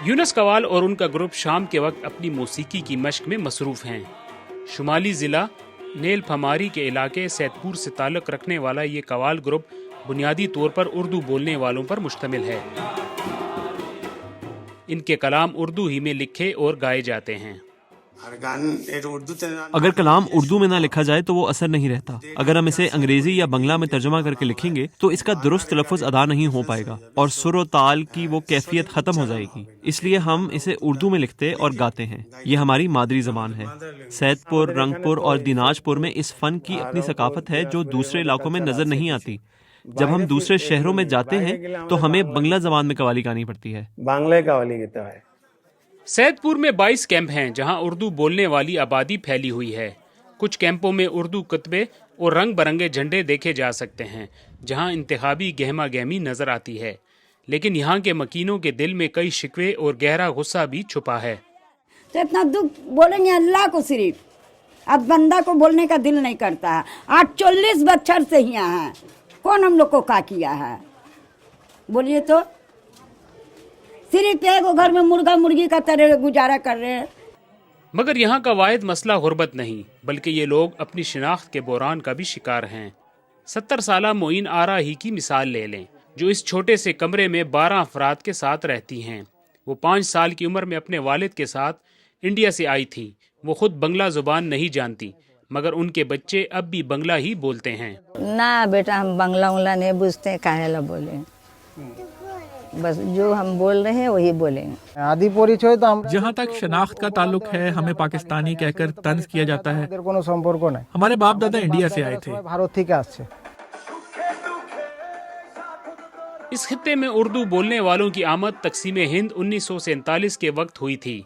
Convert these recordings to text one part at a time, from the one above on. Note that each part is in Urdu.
یونس قوال اور ان کا گروپ شام کے وقت اپنی موسیقی کی مشق میں مصروف ہیں۔ شمالی ضلع نیل پھماری کے علاقے سید پور سے تعلق رکھنے والا یہ قوال گروپ بنیادی طور پر اردو بولنے والوں پر مشتمل ہے۔ ان کے کلام اردو ہی میں لکھے اور گائے جاتے ہیں۔ اگر کلام اردو میں نہ لکھا جائے تو وہ اثر نہیں رہتا۔ اگر ہم اسے انگریزی یا بنگلہ میں ترجمہ کر کے لکھیں گے تو اس کا درست تلفظ ادا نہیں ہو پائے گا اور سر و تال کی وہ کیفیت ختم ہو جائے گی۔ اس لیے ہم اسے اردو میں لکھتے اور گاتے ہیں۔ یہ ہماری مادری زبان ہے۔ سید پور، رنگ پور اور دیناج پور میں اس فن کی اپنی ثقافت ہے جو دوسرے علاقوں میں نظر نہیں آتی۔ جب ہم دوسرے شہروں میں جاتے ہیں تو ہمیں بنگلہ زبان میں قوالی گانی پڑتی ہے۔ سید پور میں 22 کیمپ ہیں جہاں اردو بولنے والی آبادی پھیلی ہوئی ہے۔ کچھ کیمپوں میں اردو کتبے اور رنگ برنگے جھنڈے دیکھے جا سکتے ہیں جہاں انتخابی گہما گہمی نظر آتی ہے، لیکن یہاں کے مکینوں کے دل میں کئی شکوے اور گہرا غصہ بھی چھپا ہے۔ تو اتنا دکھ بولیں گے اللہ کو، صرف اب بندہ کو بولنے کا دل نہیں کرتا ہے۔ 48 بچر سے ہی یہاں ہیں، کون ہم لوگ کو کا کیا ہے بولیے تو؟ صرف ایک گھر میں مرغا مرغی کا طرح گزارا کر رہے ہیں۔ مگر یہاں کا واحد مسئلہ غربت نہیں، بلکہ یہ لوگ اپنی شناخت کے بحران کا بھی شکار ہیں۔ 70 سالہ معین آرا ہی کی مثال لے لیں، جو اس چھوٹے سے کمرے میں 12 افراد کے ساتھ رہتی ہیں۔ وہ 5 سال کی عمر میں اپنے والد کے ساتھ انڈیا سے آئی تھی۔ وہ خود بنگلہ زبان نہیں جانتی، مگر ان کے بچے اب بھی بنگلہ ہی بولتے ہیں۔ نہ بیٹا، ہم بنگلہ نہیں بوجھتے، کاہے لا بولیں، بس جو ہم بول رہے ہیں وہی بولیں گے۔ جہاں تک شناخت کا تعلق ہے، ہمیں پاکستانی کہہ کر طنز کیا جاتا ہے۔ ہمارے باپ دادا انڈیا سے آئے تھے۔ اس خطے میں اردو بولنے والوں کی آمد تقسیم ہند 1947 کے وقت ہوئی تھی،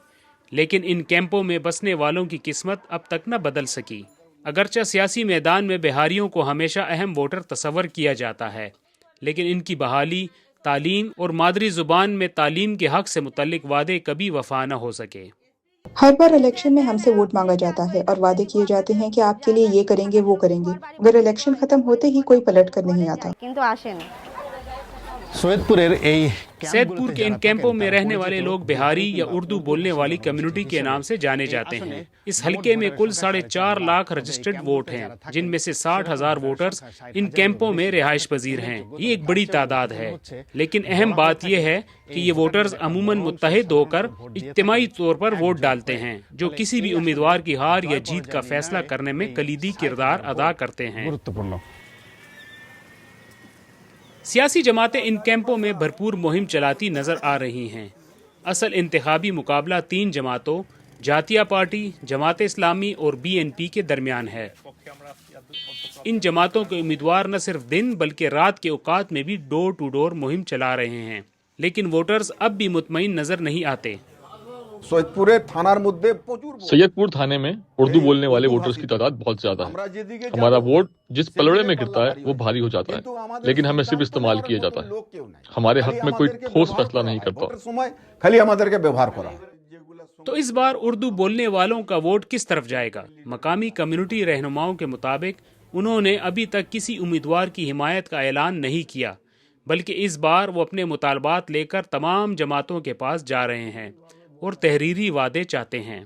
لیکن ان کیمپوں میں بسنے والوں کی قسمت اب تک نہ بدل سکی۔ اگرچہ سیاسی میدان میں بہاریوں کو ہمیشہ اہم ووٹر تصور کیا جاتا ہے، لیکن ان کی بحالی، تعلیم اور مادری زبان میں تعلیم کے حق سے متعلق وعدے کبھی وفا نہ ہو سکے۔ ہر بار الیکشن میں ہم سے ووٹ مانگا جاتا ہے اور وعدے کیے جاتے ہیں کہ آپ کے لیے یہ کریں گے وہ کریں گے، مگر الیکشن ختم ہوتے ہی کوئی پلٹ کر نہیں آتا۔ سید پور کے ان کیمپوں میں رہنے والے لوگ بہاری یا اردو بولنے والی کمیونٹی کے نام سے جانے جاتے ہیں۔ اس حلقے میں کل 4.5 لاکھ رجسٹرڈ ووٹ ہیں، جن میں سے 60,000 ووٹرز ان کیمپوں میں رہائش پذیر ہیں۔ یہ ایک بڑی تعداد ہے، لیکن اہم بات یہ ہے کہ یہ ووٹرز عموماً متحد ہو کر اجتماعی طور پر ووٹ ڈالتے ہیں، جو کسی بھی امیدوار کی ہار یا جیت کا فیصلہ کرنے میں کلیدی کردار ادا کرتے ہیں۔ سیاسی جماعتیں ان کیمپوں میں بھرپور مہم چلاتی نظر آ رہی ہیں۔ اصل انتخابی مقابلہ 3 جماعتوں جاتیہ پارٹی، جماعت اسلامی اور BNP کے درمیان ہے۔ ان جماعتوں کے امیدوار نہ صرف دن بلکہ رات کے اوقات میں بھی ڈور ٹو ڈور مہم چلا رہے ہیں، لیکن ووٹرز اب بھی مطمئن نظر نہیں آتے۔ سید پور تھانے میں اردو بولنے والے ووٹرز کی تعداد بہت زیادہ ہے۔ ہمارا ووٹ جس پلڑے میں گرتا ہے وہ بھاری ہو جاتا ہے، لیکن ہمیں صرف استعمال کیا جاتا ہے۔ ہمارے حق میں کوئی ٹھوس فیصلہ نہیں کرتا۔ تو اس بار اردو بولنے والوں کا ووٹ کس طرف جائے گا؟ مقامی کمیونٹی رہنماؤں کے مطابق انہوں نے ابھی تک کسی امیدوار کی حمایت کا اعلان نہیں کیا، بلکہ اس بار وہ اپنے مطالبات لے کر تمام جماعتوں کے پاس جا رہے ہیں اور تحریری وعدے چاہتے ہیں۔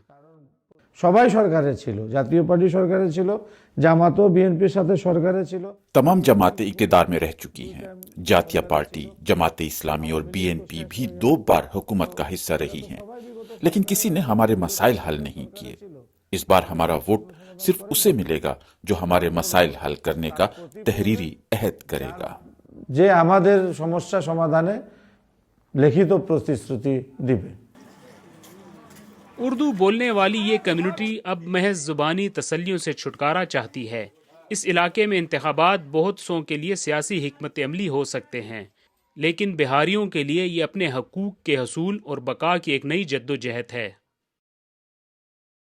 تمام جماعتیں اقتدار میں رہ چکی ہیں۔ جاتیہ پارٹی، جماعت اسلامی اور BNP بھی 2 بار حکومت کا حصہ رہی ہیں، لیکن کسی نے ہمارے مسائل حل نہیں کیے۔ اس بار ہمارا ووٹ صرف اسے ملے گا جو ہمارے مسائل حل کرنے کا تحریری عہد کرے گا۔ اردو بولنے والی یہ کمیونٹی اب محض زبانی تسلیوں سے چھٹکارا چاہتی ہے۔ اس علاقے میں انتخابات بہت سوں کے لیے سیاسی حکمت عملی ہو سکتے ہیں، لیکن بہاریوں کے لیے یہ اپنے حقوق کے حصول اور بقا کی ایک نئی جدوجہد ہے۔